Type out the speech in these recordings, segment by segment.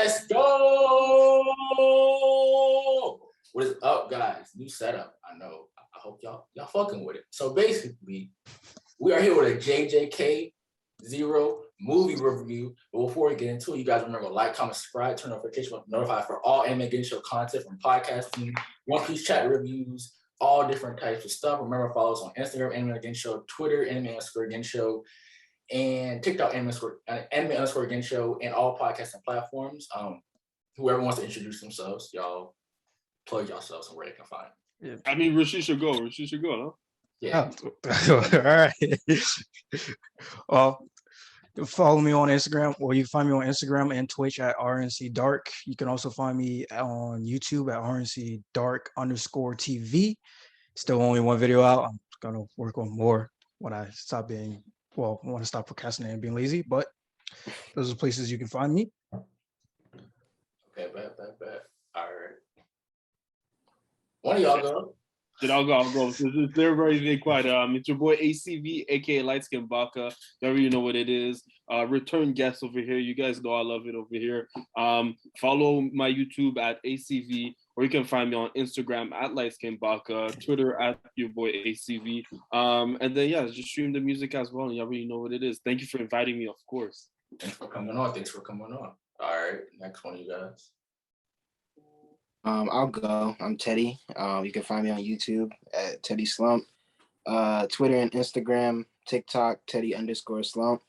Let's go. What is up, guys? New setup. I know. I hope y'all fucking with it. So basically, we are here with a JJK 0 movie review. But before we get into it, you guys remember to like, comment, subscribe, turn notification notified for all Anime Game Show content from podcasting, One Piece chat reviews, all different types of stuff. Remember to follow us on Instagram, Anime Game Show, Twitter, Anime_Game Show, and TikTok, Anime_Game Show, and all podcasting platforms. Whoever wants to introduce themselves, y'all plug yourselves and where they can find. Yeah. I mean, Rishi should go. Rishi should go, no? Yeah. Oh. All right. Well, follow me on Instagram, or you can find me on Instagram and Twitch at RNC Dark. You can also find me on YouTube at RNC Dark_TV. Still only one video out. I'm gonna work on more when I stop I want to stop procrastinating and being lazy, but those are places you can find me. Okay, bet. All right. One of y'all go. Then I'll go. So they're very quiet. It's your boy ACV, aka Light Skin Baka. You already know what it is. Return guest over here. You guys know I love it over here. Follow my YouTube at ACV, or you can find me on Instagram at Light Skin Baka, Twitter at your boy ACV. And then just stream the music as well. And you already know what it is. Thank you for inviting me, of course. Thanks for coming on. All right, next one, you guys. I'll go. I'm Teddy. You can find me on YouTube at Teddy Slump, Twitter and Instagram, TikTok, Teddy_Slump.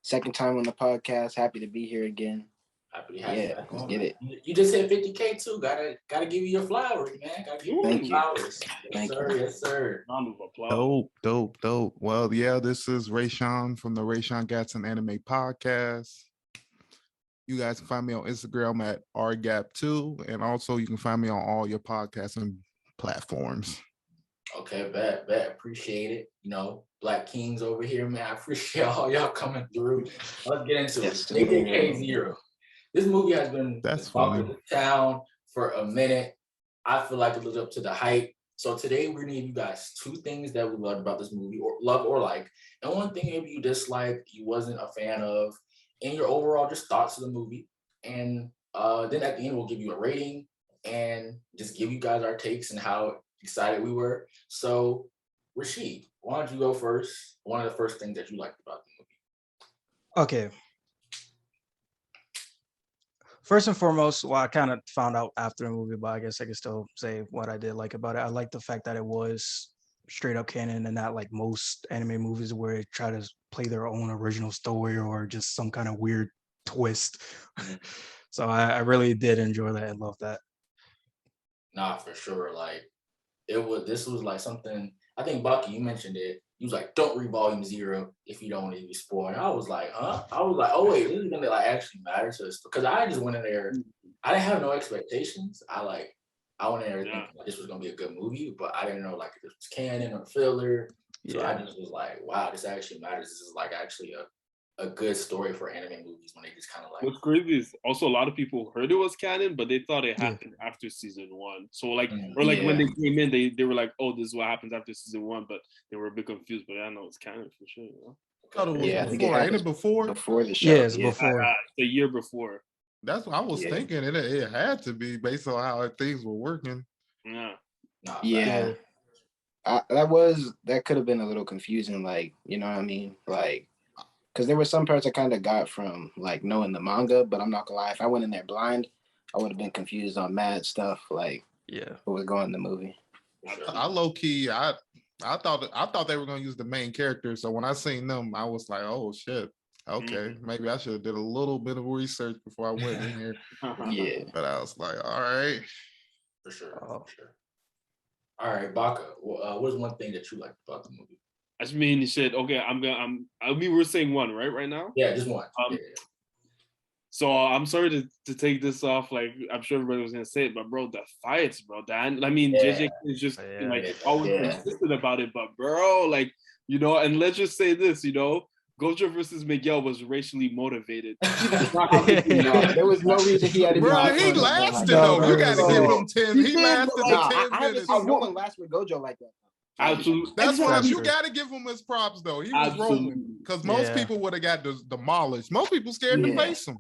Second time on the podcast. Happy to be here again. Happy to have you back on. Get it. You just hit 50K too. Gotta give you your flowers, man. Gotta give you your flowers. Thank you. Yes, sir. Round of applause. Dope. Well, yeah, this is Rayshawn from the Rayshawn Gatson Anime Podcast. You guys can find me on Instagram at rgap2, and also you can find me on all your podcasting platforms. Okay, bet. Appreciate it. You know, Black Kings over here, man. I appreciate all y'all coming through. Let's get into it. JJK 0. This movie has been talking to town for a minute. I feel like it lives up to the hype. So today we're gonna give you guys 2 things that we loved about this movie, or love or like, and one thing maybe you disliked, you wasn't a fan of, and your overall just thoughts of the movie. And then at the end, we'll give you a rating and just give you guys our takes and how excited we were. So, Rashid, why don't you go first? One of the first things that you liked about the movie. Okay. First and foremost, I kind of found out after the movie, but I guess I can still say what I did like about it. I like the fact that it was straight up canon and not like most anime movies where they try to play their own original story or just some kind of weird twist. So I really did enjoy that and love that. Nah, for sure. Like this was like something, I think Bucky, you mentioned it. He was like, don't read volume 0 if you don't want to be spoiled. And I was like, huh? I was like, oh wait, this is gonna like actually matter to us. Because I just went in there, I didn't have no expectations. I went in there thinking like, this was gonna be a good movie, but I didn't know like if this was canon or filler. So I just was like, wow, this actually matters. This is like actually a good story for anime movies when they just kind of like. What's crazy is also a lot of people heard it was canon, but they thought it happened after season 1. So like, or like when they came in, they were like, oh, this is what happens after season 1, but they were a bit confused. But I know it's canon for sure. You know? I thought it was before. Ain't it before the show? Yeah, it's before. The year before. That's what I was thinking. It had to be based on how things were working. Yeah. That could have been a little confusing, like, you know what I mean, like, because there were some parts I kind of got from like knowing the manga, but I'm not gonna lie, if I went in there blind, I would have been confused on mad stuff, like what was going in the movie. I low key, I thought they were gonna use the main character, so when I seen them, I was like, oh shit, okay, maybe I should have did a little bit of research before I went in here. But I was like, all right, for sure. All right, Baka, what is one thing that you liked about the movie? I mean, shit. Okay, I mean, we're saying one, right now? Yeah, just one. So I'm sorry to take this off. Like, I'm sure everybody was gonna say it, but bro, the fights, bro. Dan, I mean, JJ is just like always consistent about it, but bro, like, you know, and let's just say this, you know, Gojo versus Miguel was racially motivated. There was no reason he had to. Bro, he lasted though. You got to give him 10. He lasted the 10 minutes. No one lasts with Gojo like that. Absolutely. That's why you got to give him his props though. He was rolling because most people would have got demolished. Most people scared to face him.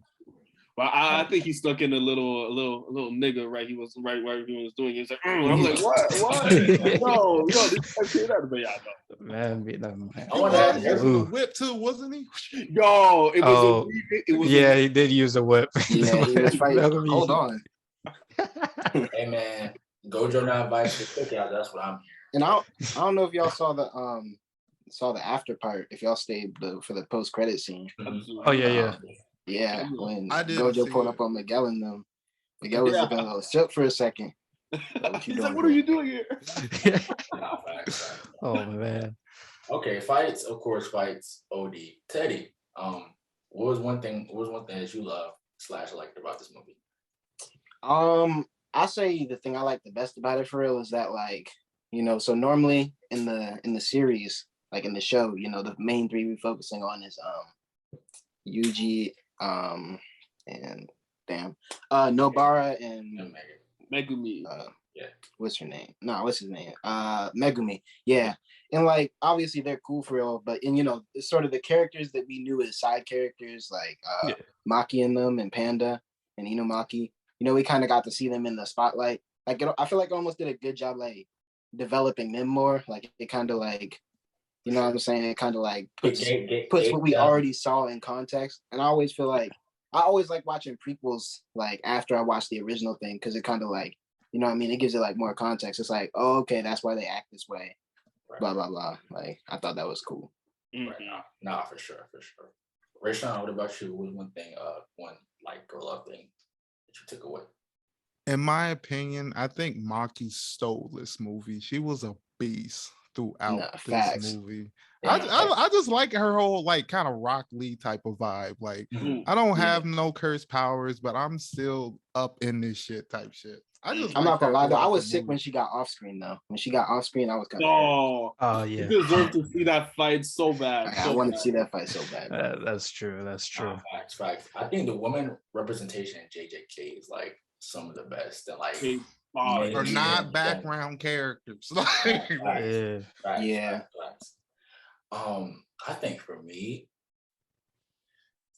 But I think he stuck in a little nigga, right? He was right he was doing it. He was like, I was like, what? No, this can't say that. But yeah, no. Man, Vietnam. I want to ask using the Ooh. whip too, wasn't he? Yo, it was it was yeah, he did use a whip. Yeah, he was fighting. Hold on. Hey man, Gojo not invited to the cookout. That's what I'm hearing. And I don't know if y'all saw the after part. If y'all stayed for the post credit scene. Oh yeah. Yeah, when I didn't Gojo see pulled it. up on Miguel and them, Miguel was looking a little shook for a second. He's like, what are you doing here? Oh man. Okay, fights, of course, fights. OD. Teddy, what was one thing that you love / liked about this movie? I say the thing I like the best about it for real is that, like, so normally in the series, like in the show, the main three we're focusing on is Yuji, and Nobara and Megumi. What's her name? No, what's his name? Megumi. Yeah. And like obviously they're cool for real, but it's sort of the characters that we knew as side characters, like Maki and them and Panda and Inumaki. We kind of got to see them in the spotlight. Like I feel like I almost did a good job like developing them more. Like it kind of like, you know what I'm saying? It kind of like puts what we already saw in context. And I always feel like I always like watching prequels like after I watch the original thing because it kind of like, you know what I mean? It gives it like more context. It's like, oh, okay, that's why they act this way. Right. Blah, blah, blah. Like, I thought that was cool. Right. Nah, for sure. Rayshawn, what about you? What was one thing, one like girl love thing that you took away? In my opinion, I think Maki stole this movie. She was a beast throughout this movie. Yeah, I just like her whole like kind of Rock Lee type of vibe. Like I don't have no curse powers, but I'm still up in this shit type shit. I'm not gonna lie though. I was sick when she got off screen though. When she got off screen, I was kind of. Oh yeah. You deserve to see that fight so bad. I wanted to see that fight so bad. That's true. Facts. I think the woman representation in JJK is like some of the best. And like they're not background characters. Yeah. I think for me,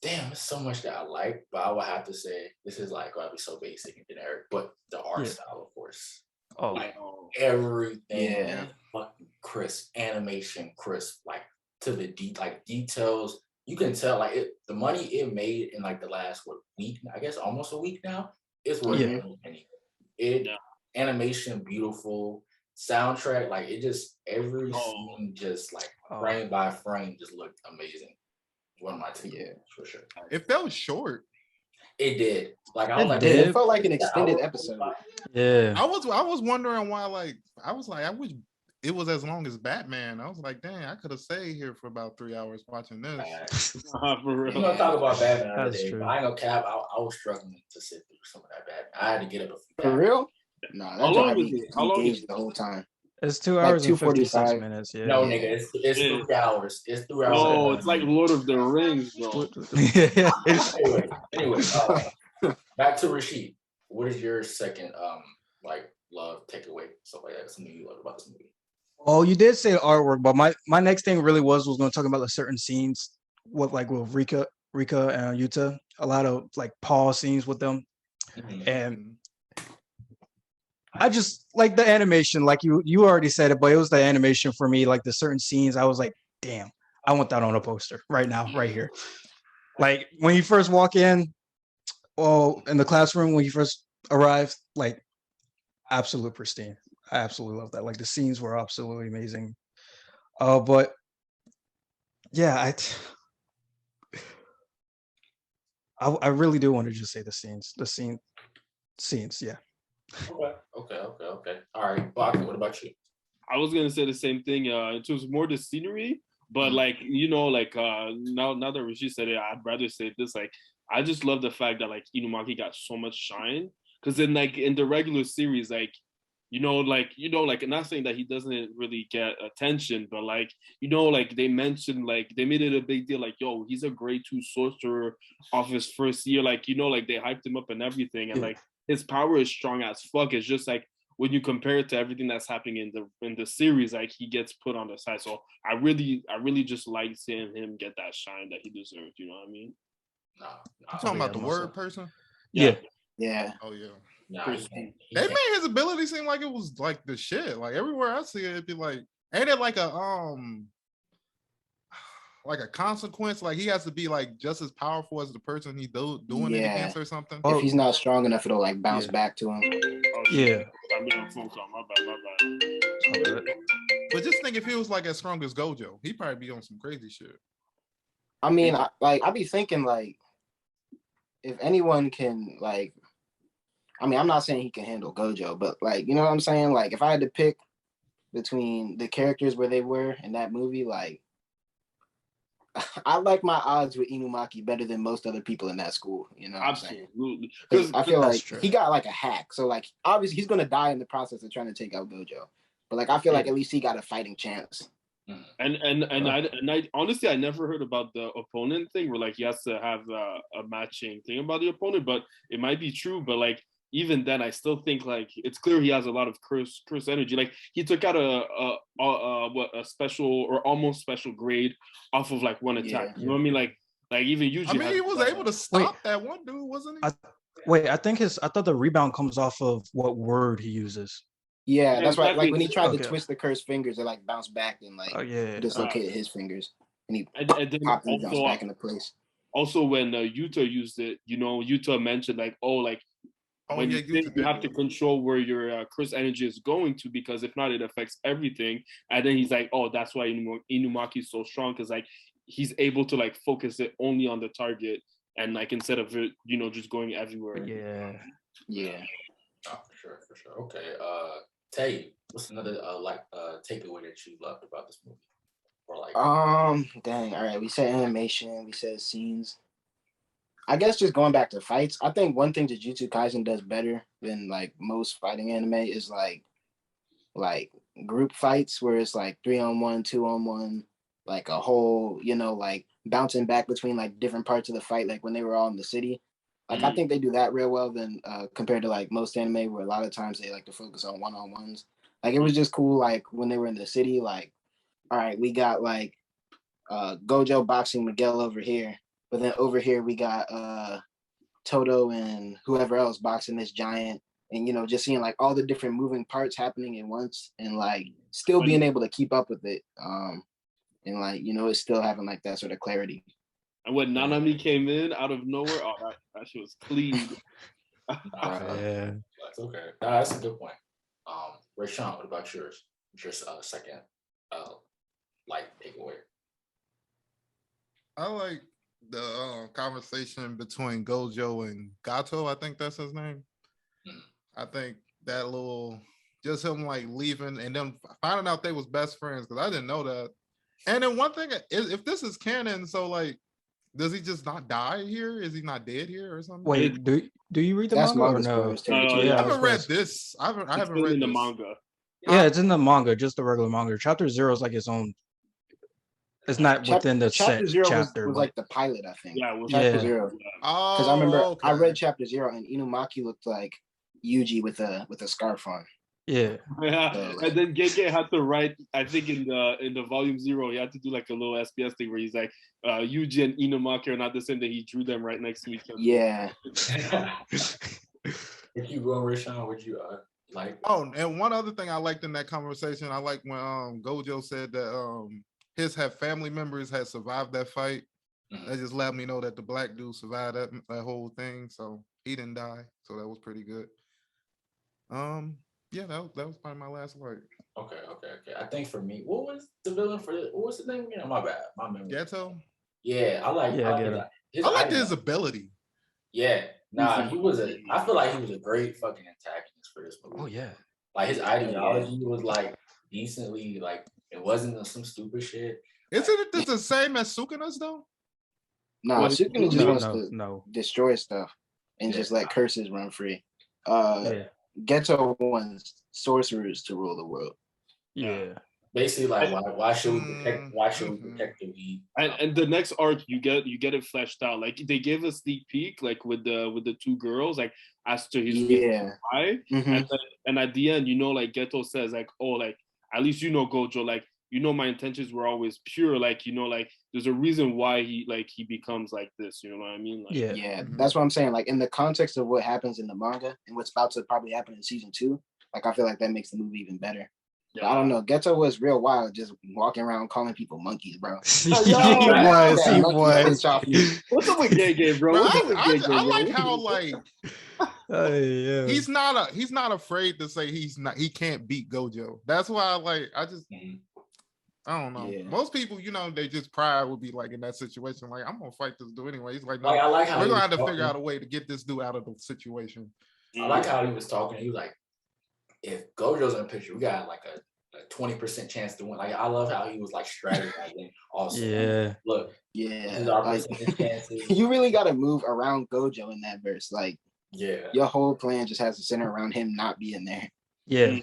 damn, there's so much that I like, but I would have to say this is like gonna be so basic and generic, but the art style, of course. Oh, like everything, fucking crisp, animation crisp, like to the details. You can tell like the money it made in like the last week, I guess almost a week now. It's worth it. Animation beautiful, soundtrack like it just every scene just like frame by frame just looked amazing. One of my two, for sure. It felt short. It did. Like it felt like an extended episode. Yeah. I was wondering why. Like I wish it was as long as Batman. I was like, dang, I could have stayed here for about 3 hours watching this. For real. We're gonna talk about Batman That's today. true. I ain't gonna cap. I was struggling to sit through some of that Batman. I had to get up a few. For real? No, that job engaged the whole time. It's 2 hours and 56 minutes. Yeah. No, nigga, it's 3 hours. It's 3 hours. No, it's like Lord of the Rings, bro. anyway, back to Rashid. What is your second like love takeaway, stuff like that? Something you love about this movie? Oh, you did say the artwork, but my next thing really was going to talk about the certain scenes with Rika and Yuta. A lot of like Paul scenes with them, and I just like the animation. Like you already said it, but it was the animation for me. Like the certain scenes, I was like, damn, I want that on a poster right now, right here. Like when you first walk in, in the classroom when you first arrived, like absolute pristine. I absolutely love that. Like the scenes were absolutely amazing. But yeah, I really do want to just say the scenes. Yeah. Okay. All right, Bach, what about you? I was gonna say the same thing. In terms of more the scenery, but like now that Rashid said it, I'd rather say this. Like I just love the fact that like Inumaki got so much shine because in the regular series, like not saying that he doesn't really get attention, but like they mentioned they made it a big deal. Like yo, he's a grade 2 sorcerer off his first year. Like they hyped him up and everything, and like his power is strong as fuck. It's just like when you compare it to everything that's happening in the series, like he gets put on the side. So I really just like seeing him get that shine that he deserved. You know what I mean? You talking about the word person? Yeah. Yeah. Oh yeah. He They made his ability seem like it was like the shit. Like everywhere I see it, it'd be like, ain't it like a consequence? Like he has to be like just as powerful as the person he's doing it against or something. If he's not strong enough, it'll like bounce back to him. Yeah. I mean, phone call. My bad. But just think if he was like as strong as Gojo, he'd probably be on some crazy shit. I mean, I be thinking like, if anyone can like, I mean, I'm not saying he can handle Gojo, but like, you know what I'm saying? Like, if I had to pick between the characters where they were in that movie, like, I like my odds with Inumaki better than most other people in that school. You know what Absolutely. I'm saying? Because I feel like true. he got like a hack. So like, obviously he's gonna die in the process of trying to take out Gojo. But like, I feel like at least he got a fighting chance. And I honestly, I never heard about the opponent thing where like he has to have a matching thing about the opponent, but it might be true. But like even then, I still think like it's clear he has a lot of curse energy. Like he took out a special or almost special grade off of like one attack. You know what I mean? Like even usually. I mean, he was able to stop that one dude, wasn't he? I thought the rebound comes off of what word he uses. Yeah, that's right. Like when he tried to twist the cursed fingers, it like bounced back and like dislocated his fingers, and he popped and bounced back into place. Also, when Yuta used it, you know, Yuta mentioned like, when you have to control where your curse energy is going to, because if not, it affects everything. And then he's like, oh, that's why Inumaki is so strong, because like he's able to like focus it only on the target, and like instead of it, you know, just going everywhere. Yeah. Oh, for sure. Okay. Tay, what's another takeaway that you loved about this movie? Or like, dang. All right, we said animation, we said scenes. I guess just going back to fights, I think one thing Jujutsu Kaisen does better than like most fighting anime is like group fights where it's like 3-on-1, 2-on-1, like a whole, you know, like bouncing back between like different parts of the fight, like when they were all in the city. Like I think they do that real well than compared to like most anime where a lot of times they like to focus on one-on-ones. Like it was just cool, like when they were in the city, like, all right, we got like Gojo boxing Miguel over here, but then over here we got Toto and whoever else boxing this giant, and you know, just seeing like all the different moving parts happening at once and like still being able to keep up with it. And like, you know, it's still having like that sort of clarity. And when Nanami came in out of nowhere, that shit was clean. Yeah. That's okay. That's a good point. Rashawn, what about yours? Just second takeaway. I like the conversation between Gojo and Gato. I think that's his name. I think that little, just him like leaving and then finding out they was best friends, because I didn't know that. And then one thing, if this is canon, so like, does he just not die here? Is he not dead here or something? Wait, do you read the manga or no? I haven't read this. I haven't read the this. manga. Yeah, it's in the manga, just the regular manga. Chapter 0 is like its own. It's not within the chapter set 0 chapter. was like the pilot, I think. Yeah, chapter 0. Because I remember I read chapter 0 and Inumaki looked like Yuji with a scarf on. Yeah. And then Gege had to write, I think in the volume 0, he had to do like a little SBS thing where he's like, Yuji and Inumaki are not the same, that he drew them right next to each other. Yeah. If you go, Rashawn, would you like? Oh, and one other thing I liked in that conversation, I like when Gojo said that his family members had survived that fight. That just let me know that the black dude survived that whole thing, so he didn't die. So that was pretty good. Yeah, that was probably my last word. Okay. I think for me, what was the villain for this? What was the name again? My bad. My memory. Ghetto? Yeah, I like his ability. Yeah. Nah, I feel like he was a great fucking antagonist for this movie. Oh yeah. Like his ideology was like decently, like it wasn't some stupid shit. Isn't it the same as Sukuna's though? No, Sukuna just wants to destroy stuff and just let curses run free. Ghetto wants sorcerers to rule the world. Yeah. Basically, like why should we protect the weed? And the next arc, you get it fleshed out. Like they gave a sneak peek, like with the two girls, like as to his reason why. And at the end, you know, like Ghetto says, like, oh, like at least you know, Gojo, like my intentions were always pure. Like, like there's a reason why he becomes like this. You know what I mean? Like, yeah, that's what I'm saying. Like in the context of what happens in the manga and what's about to probably happen in season 2, like I feel like that makes the movie even better. Yeah. I don't know. Geto was real wild, just walking around calling people monkeys, bro. He was. What's up with gay, bro? I like how like yeah. he's not afraid to say he can't beat Gojo. That's why I don't know. Yeah. Most people, they just pride would be like in that situation, like I'm gonna fight this dude anyway. He's like, no, I like how we're gonna have to figure out a way to get this dude out of the situation. I like how he was talking. He was like, if Gojo's in the picture, we got like a 20% chance to win. Like I love how he was like strategizing also. Yeah. Look, like, you really got to move around Gojo in that verse. Like, your whole plan just has to center around him not being there. Yeah.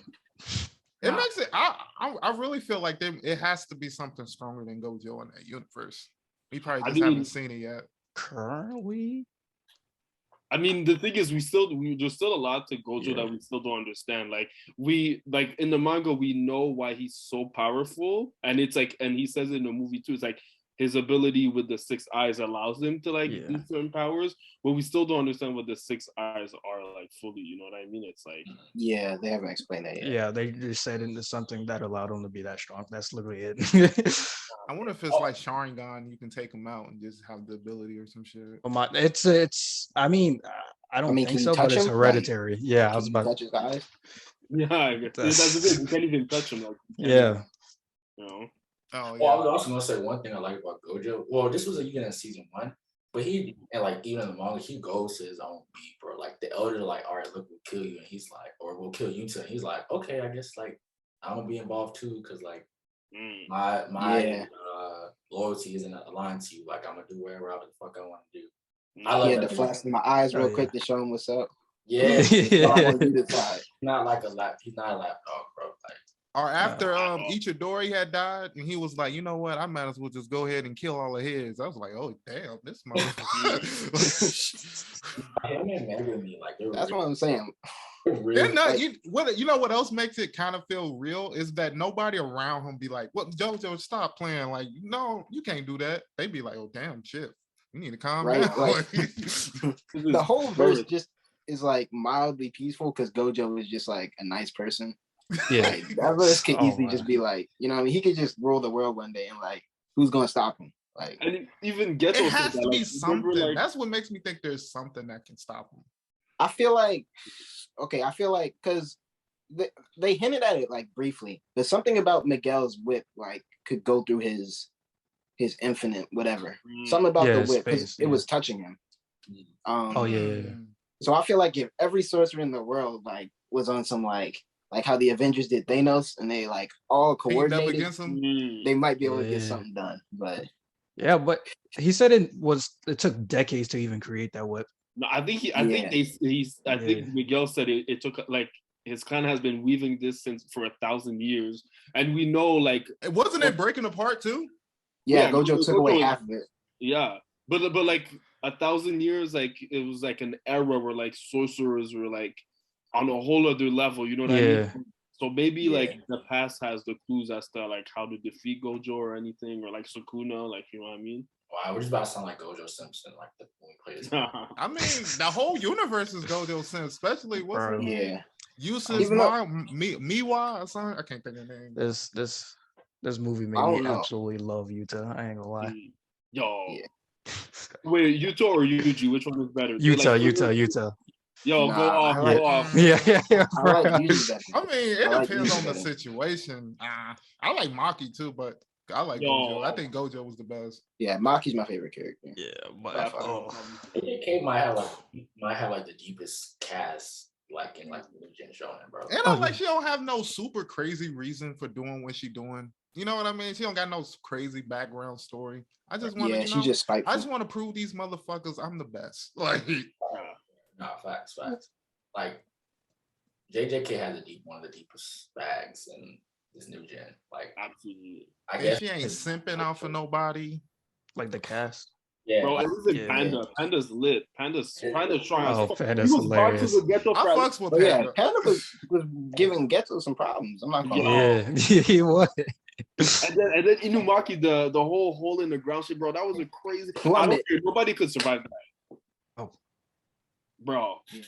It makes it. I really feel like it has to be something stronger than Gojo in that universe. We probably just haven't seen it yet. Currently. I mean, the thing is, there's still a lot to Gojo that we still don't understand. Like in the manga, we know why he's so powerful, and it's like, and he says it in the movie too. It's like his ability with the 6 eyes allows him to do certain powers, but we still don't understand what the 6 eyes are like fully. You know what I mean? It's like, yeah, they haven't explained that yet. Yeah, they just said into something that allowed him to be that strong. That's literally it. I wonder if it's like Sharingan, you can take him out and just have the ability or some shit. It's. I mean, I don't think so, but it's hereditary. Like, yeah, I was about to touch his eyes. Yeah, that's the thing. You can't even touch him. Like, yeah. Oh, yeah. Well, I was also gonna say one thing I like about Gojo. Well, this was even in season 1, but even in the manga, he goes to his own beat, bro. Like the elders are like, all right, look, we'll kill you, and he's like, or we'll kill you too. And he's like, okay, I guess like I'm gonna be involved too, because like my loyalty isn't aligned to you. Like I'm gonna do whatever the fuck I want to do. I love to flash in my eyes real quick to show him what's up. Yeah, he's not like he's not a lapdog, bro. Like. Or after Ichidori had died, and he was like, you know what, I might as well just go ahead and kill all of his. I was like, oh damn, this motherfucker. That's what I'm saying. They're not, you know what else makes it kind of feel real is that nobody around him be like, "What, Jojo, stop playing!" Like, no, you can't do that. They be like, "Oh damn, shit, you need to calm down." Like, the whole verse just is like mildly peaceful because Gojo is just like a nice person. Yeah, like, that verse could easily just be like, he could just rule the world one day and like, who's gonna stop him? Like, and even Geto, it has to be something. That's what makes me think there's something that can stop him. I feel like because they hinted at it like briefly. There's something about Miguel's whip like could go through his infinite whatever. Something about the whip because it was touching him. So I feel like if every sorcerer in the world like was on some like how the Avengers did Thanos and they like all coordinated against him, they might be able to get something done. But but he said it took decades to even create that whip. No, I think Miguel said it took like his clan has been weaving this for 1,000 years, and we know like wasn't it breaking apart too? Yeah, Gojo took away half of it. Yeah, but like 1,000 years, like it was like an era where like sorcerers were like on a whole other level. You know what I mean? So maybe like the past has the clues as to like how to defeat Gojo or anything, or like Sukuna, like you know what I mean? Wow, we're just about to sound like Gojo Simpson, like when we play this. I mean, the whole universe is Gojo Simpson, especially what's her name? Uses Miwa or something. I can't think of her name. This movie made me absolutely love Yuta. I ain't gonna lie. Wait, Yuta or Yuji? Which one is better? Yuta. Yo, go off. Yeah. I like Yuji better. I mean, it depends on the situation. I like Maki too, but I like Gojo. I think Gojo was the best. Yeah, Maki's my favorite character. Yeah, but AK might have like the deepest cast like in like the new Gen Shonen, bro. And she don't have no super crazy reason for doing what she doing. You know what I mean? She don't got no crazy background story. I just want to, just spiteful. I just want to prove these motherfuckers I'm the best. Like, facts. Like, JJK has one of the deepest bags in this new gen. Like, absolutely. I guess she ain't simping off for nobody. Like the cast. Yeah, bro. Panda. Panda's lit. Panda's strong. Oh, Panda's hilarious. I fucks with Panda. Panda was giving Geto some problems. I'm not gonna lie. Yeah, he was. And then Inumaki, the whole hole in the ground shit, bro. That was a crazy. I don't care. Nobody could survive that. Oh, bro. Yeah.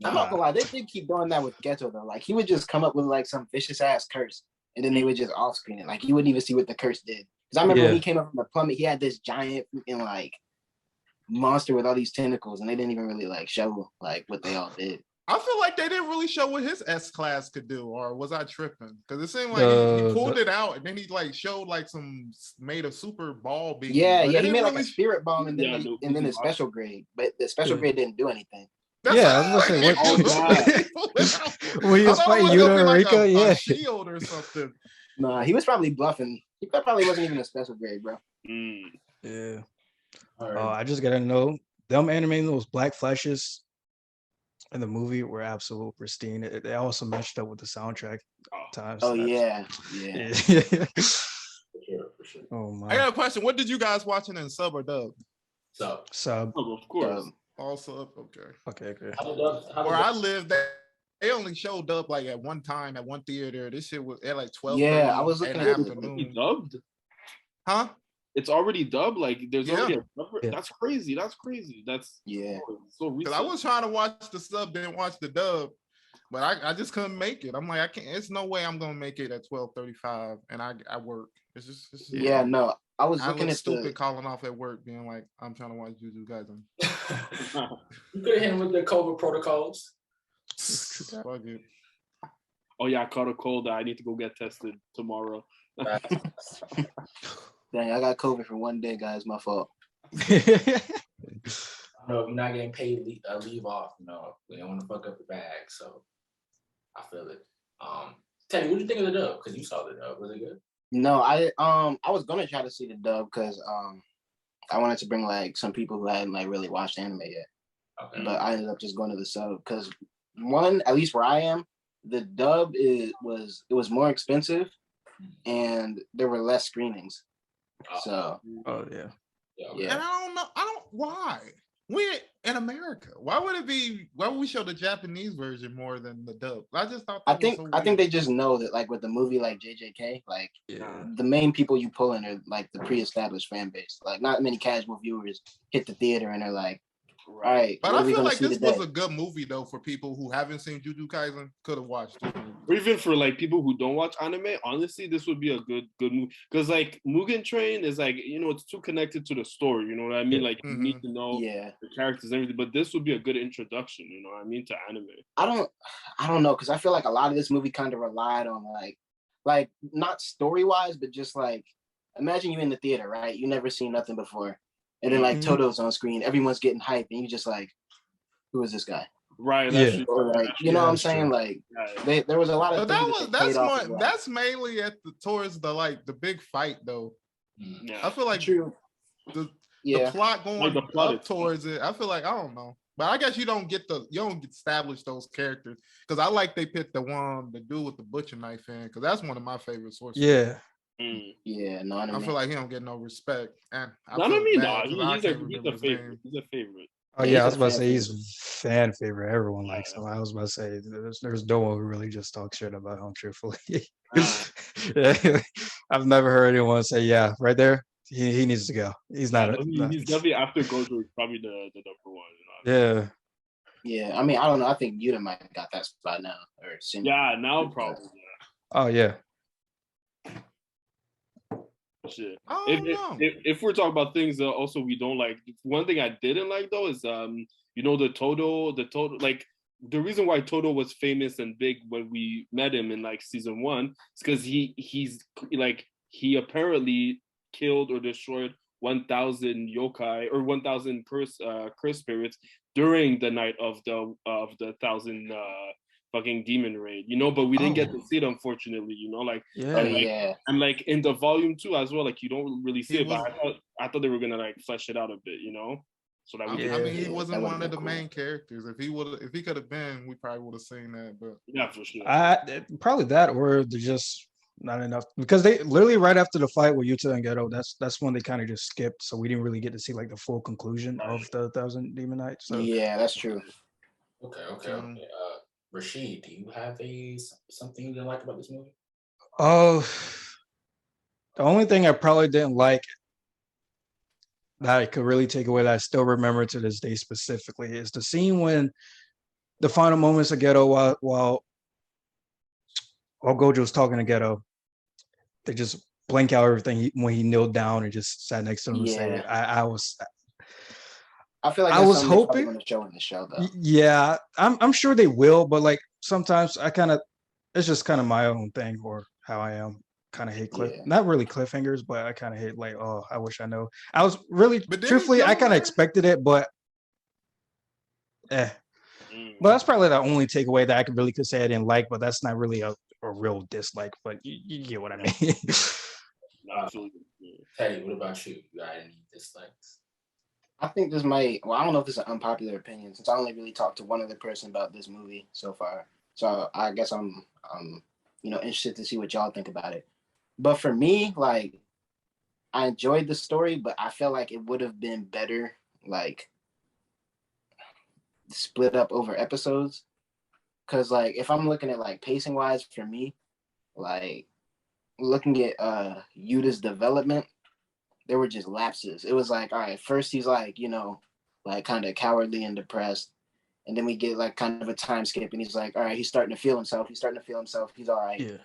I'm not gonna lie, they did keep doing that with Ghetto though. Like he would just come up with like some vicious ass curse, and then they would just off screen it. Like you wouldn't even see what the curse did. Because I remember when he came up from the plummet, he had this giant freaking like monster with all these tentacles, and they didn't even really like show like what they all did. I feel like they didn't really show what his S class could do, or was I tripping? Because it seemed like he pulled it out and then he like showed like some made of super ball beam. Yeah, he made like a spirit bomb and then the special grade, but the special grade didn't do anything. I was gonna say what when he was fighting Yuta and Rika, a shield or something. Nah, he was probably bluffing. He probably wasn't even a special grade, bro. Yeah. I just gotta know them animating those black flashes in the movie were absolute pristine. They also matched up with the soundtrack times. Oh yeah. For sure. Oh my! I got a question. What did you guys watching in sub or dub? Sub. Oh, of course. All sub. Okay. Where I lived, they only showed dub like at one time at one theater. This shit was at like 12. Yeah, I was looking at it. Dubbed? Huh? It's already dubbed. Like there's already a dub. Yeah. That's crazy. That's so recent. I was trying to watch the sub, didn't watch the dub, but I just couldn't make it. I'm like, I can't. It's no way I'm gonna make it at 12:35, and I work. It's just no. I was looking at stupid calling off at work, being like, I'm trying to watch Jujutsu Kaisen. You could have hit him with the COVID protocols. Fuck it. Oh yeah, I caught a cold. I need to go get tested tomorrow. Dang, I got COVID for one day, guys. My fault. No, you're not getting paid leave off. No, we don't want to fuck up the bag. So I feel it. Teddy, what do you think of the dub? Because you saw the dub. Was it good? No, I was gonna try to see the dub because I wanted to bring like some people who hadn't like really watched anime yet. Okay. But I ended up just going to the sub because one, at least where I am, the dub was more expensive and there were less screenings. So yeah. And I don't know why. We're in America. Why would we show the Japanese version more than the dub? I just thought I think they just know that like with the movie like JJK, like the main people you pull in are like the pre-established fan base. Like not many casual viewers hit the theater and they're like, all right. But I feel like this was a good movie though for people who haven't seen Jujutsu Kaisen, could have watched it. Or even for like people who don't watch anime, honestly, this would be a good movie. Because like Mugen Train is like, it's too connected to the story, you know what I mean? Like you need to know the characters and everything. But this would be a good introduction, you know what I mean, to anime. I don't know, because I feel like a lot of this movie kind of relied on like not story-wise, but just like imagine you in the theater, right? You never seen nothing before. And then like Toto's on screen, everyone's getting hyped, and you just like, who is this guy? Right. Or like, you know what I'm saying? True. Like, there was a lot of. But that's mainly towards the big fight though. Yeah. I feel like the plot going up towards it. I feel like I don't know, but I guess you don't establish those characters because I like they picked the dude with the butcher knife in because that's one of my favorite sources. Yeah. Yeah, no, I feel like he don't get no respect. And he's a favorite. He's a favorite. Oh yeah, I was about to say he's fan favorite. Everyone likes him. I was about to say there's no one who really just talks shit about him. Truthfully, I've never heard anyone say, "Yeah, right there, he needs to go." He's not. He's definitely after Gojo. Probably the number one. Yeah. Yeah, I mean, I don't know. I think Yuta might have got that spot now, or soon. Yeah, now probably. Oh yeah. Shit. If we're talking about things that also we don't like, one thing I didn't like though is the Todo like the reason why Todo was famous and big when we met him in like season 1 is because he apparently killed or destroyed 1,000 yokai or 1,000 curse spirits during the night of the 1,000 fucking demon raid, but we didn't get to see it, unfortunately, and like in the volume 2 as well, like you don't really see it, but I thought they were gonna like flesh it out a bit, so that he wasn't one of the main characters. If he could have been, we probably would have seen that, but yeah, for sure. Probably that, or they're just not enough, because they literally right after the fight with Yuta and Geto, that's when they kind of just skipped, so we didn't really get to see like the full conclusion of the 1,000 Demon Knights. So yeah, that's true. Okay. Rashid, do you have something you didn't like about this movie? Oh, The only thing I probably didn't like that I could really take away that I still remember to this day specifically is the scene when the final moments of Ghetto while Gojo's talking to Ghetto, they just blank out everything when he knelt down and just sat next to him and say, I feel like I that's was something they probably hoping. want to show in the show, though. Yeah, I'm sure they will, but like sometimes it's just kind of my own thing or how I am. Kind of hate not really cliffhangers, but I kind of hate like, oh, I wish I know. I was really truthfully, I kind of expected it, but But that's probably the only takeaway that I could say I didn't like, but that's not really a real dislike, but you get what I mean. Teddy, what about you? You got any dislikes? I think this might, well, I don't know if this is an unpopular opinion since I only really talked to one other person about this movie so far. So I guess I'm interested to see what y'all think about it. But for me, like, I enjoyed the story, but I felt like it would have been better, like, split up over episodes. Because, like, if I'm looking at, like, pacing-wise for me, like, looking at Yuta's development, there were just lapses. It was like, all right, first he's like, like kind of cowardly and depressed. And then we get like kind of a time skip and he's like, all right, he's starting to feel himself. He's all right. Yeah.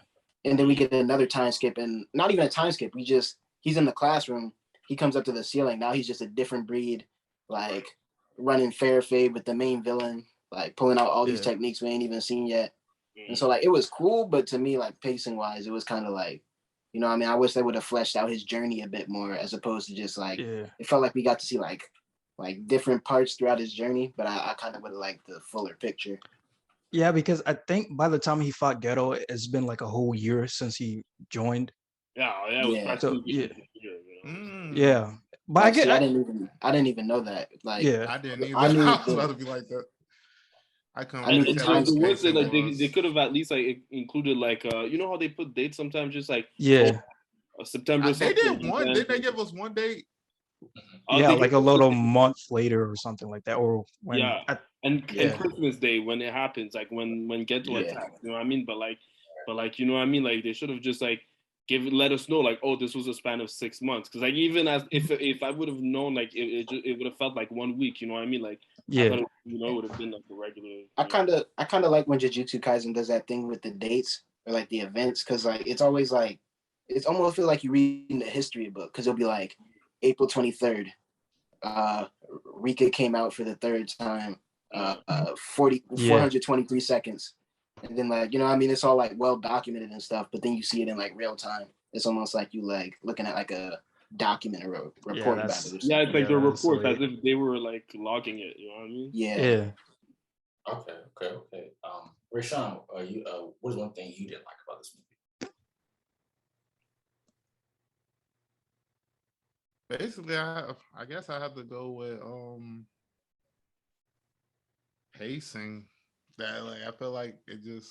And then we get another time skip and not even a time skip. He's in the classroom. He comes up to the ceiling. Now he's just a different breed, like running fair fade with the main villain, like pulling out all these techniques we ain't even seen yet. And so like, it was cool, but to me, like pacing wise, it was kind of like, I wish they would have fleshed out his journey a bit more as opposed to just like, it felt like we got to see like different parts throughout his journey, but I kind of would have liked the fuller picture. Yeah, because I think by the time he fought Ghetto, it's been like a whole year since he joined. Yeah. So, yeah. But like, I didn't even know that. Like, I didn't either. I knew I was about to be like that. I couldn't. I knew the time was it, like they could have at least like included like how they put dates sometimes just like September. They did one. Didn't they give us one date? Like a little month later or something like that, or when and Christmas Day when it happens, like when Ghetto attacks. You know what I mean? But like you know what I mean? Like they should have just like let us know like, oh, this was a span of 6 months. Because like even as if I would have known, like it would have felt like 1 week. You know what I mean? Like I thought it would have been like the regular. I kind of like when Jujutsu Kaisen does that thing with the dates or like the events, because like it's always like it's almost feel like you're reading the history book, because it'll be like April 23rd, Rika came out for the third time, 423 seconds, and then like it's all like well documented and stuff, but then you see it in like real time. It's almost like you like looking at like a document or a report about it. Yeah, it's like the report as if they were like logging it. You know what I mean? Yeah. Okay. Rashawn, what is one thing you didn't like about this movie? Basically, I guess I have to go with pacing. That like I feel like it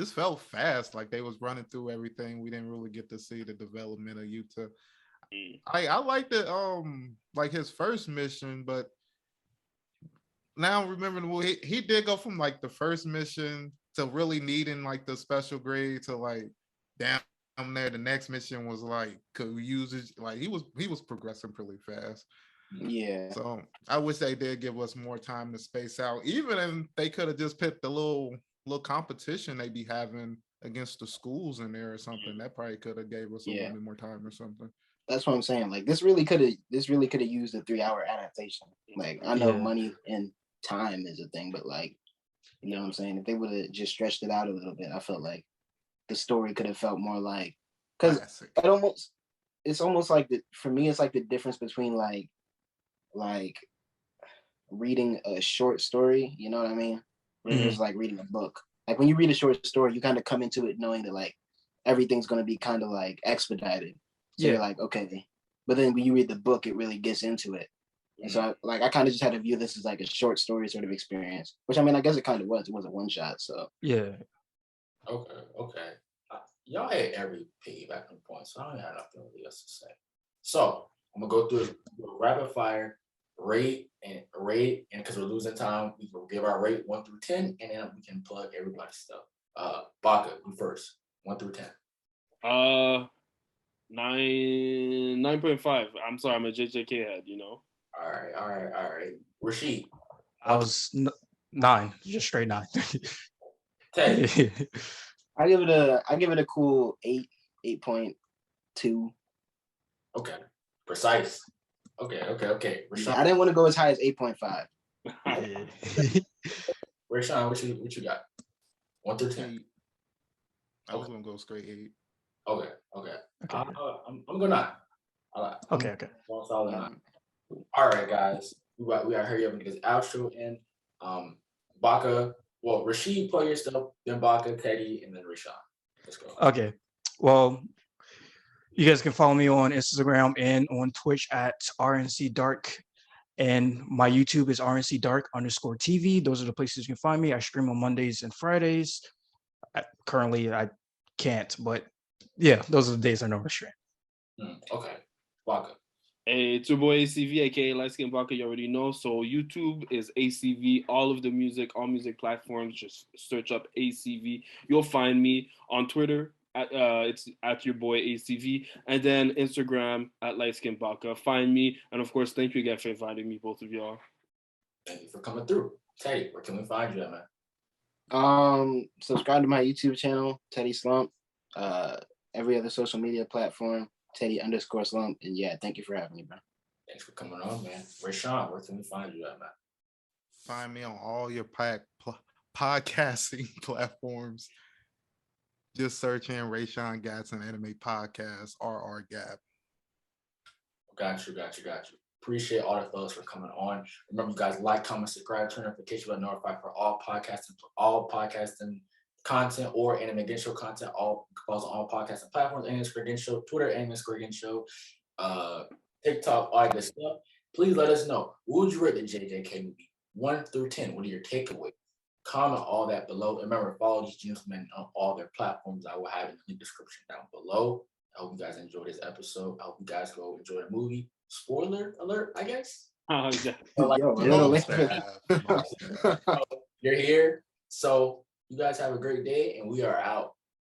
felt fast. Like they was running through everything. We didn't really get to see the development of Yuta. I liked it like his first mission, but now remembering he did go from like the first mission to really needing like the special grade to like down there. The next mission was like could use it, like he was progressing pretty fast. Yeah. So I wish they did give us more time to space out. Even if they could have just picked the little competition they be having against the schools in there or something, that probably could have gave us a little bit more time or something. That's what I'm saying. Like this really could have used a 3-hour adaptation. Like I know money and time is a thing, but like you know what I'm saying. If they would have just stretched it out a little bit, I felt like the story could have felt more like, because it's almost like for me it's like the difference between like reading a short story, you know what I mean, versus like reading a book. Like when you read a short story, you kind of come into it knowing that like everything's going to be kind of like expedited. So you're like, okay. But then when you read the book, it really gets into it. And so I kind of just had to view this as like a short story sort of experience, which I mean, I guess it kind of was. It was a one shot. So Okay. Y'all had every piggyback point, so I don't have nothing really else to say. So I'm gonna go through rapid fire, rate, and because we're losing time, we will give our rate 1 through 10, and then we can plug everybody's stuff. Baka, you first. 1 through 10. 9.5. I'm sorry, I'm a JJK head, you know. All right. Rashid. I was 9, just straight 9. Teddy. I give it a cool 8.2. Okay. Precise. Okay. I didn't want to go as high as 8.5. Rashawn, what you got? 1 through 10. I was gonna go straight 8. Okay. I'm going 9. Okay. Solid 9. All right, guys. We got to hurry up and get this outro in. Baka. Well, Rashid, play your stuff. Then Baka, Teddy, and then Rashawn. Let's go. Okay. Well, you guys can follow me on Instagram and on Twitch at RNC Dark. And my YouTube is RNC Dark _TV. Those are the places you can find me. I stream on Mondays and Fridays. Currently, I can't, but yeah, those are the days I normally stream. Okay. Baka. Hey, it's your boy ACV, aka Light Skin Baka. You already know. So YouTube is ACV. All of the music, all music platforms, just search up ACV. You'll find me on Twitter. It's at your boy ACV, and then Instagram at Light Skin Baka. Find me, and of course, thank you again for inviting me, both of y'all. Thank you for coming through. Teddy, where can we find you at, man? Subscribe to my YouTube channel, Teddy Slump. Every other social media platform, Teddy_Slump. And yeah, thank you for having me, bro. Thanks for coming on, man. Rashawn, where can we find you at, man? Find me on all your podcasting platforms. Just search in Rayshawn Gatson Anime Podcast, RR Gap. Got you. Appreciate all the fellas for coming on. Remember, you guys, like, comment, subscribe, turn notification bell, notify for all podcasting content or Anime Again Show content. All falls on all podcasting platforms. Anime Again Show, Twitter, Anime Again Show, TikTok, all that good stuff. Please let us know, what would you rate the JJK movie 1 through 10? What are your takeaways? Comment all that below. And remember, follow these gentlemen on all their platforms. I will have in the link description down below. I hope you guys enjoyed this episode. I hope you guys go enjoy the movie. Spoiler alert, I guess. You're here. So you guys have a great day, and we are out.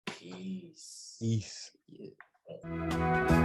Peace. Yeah.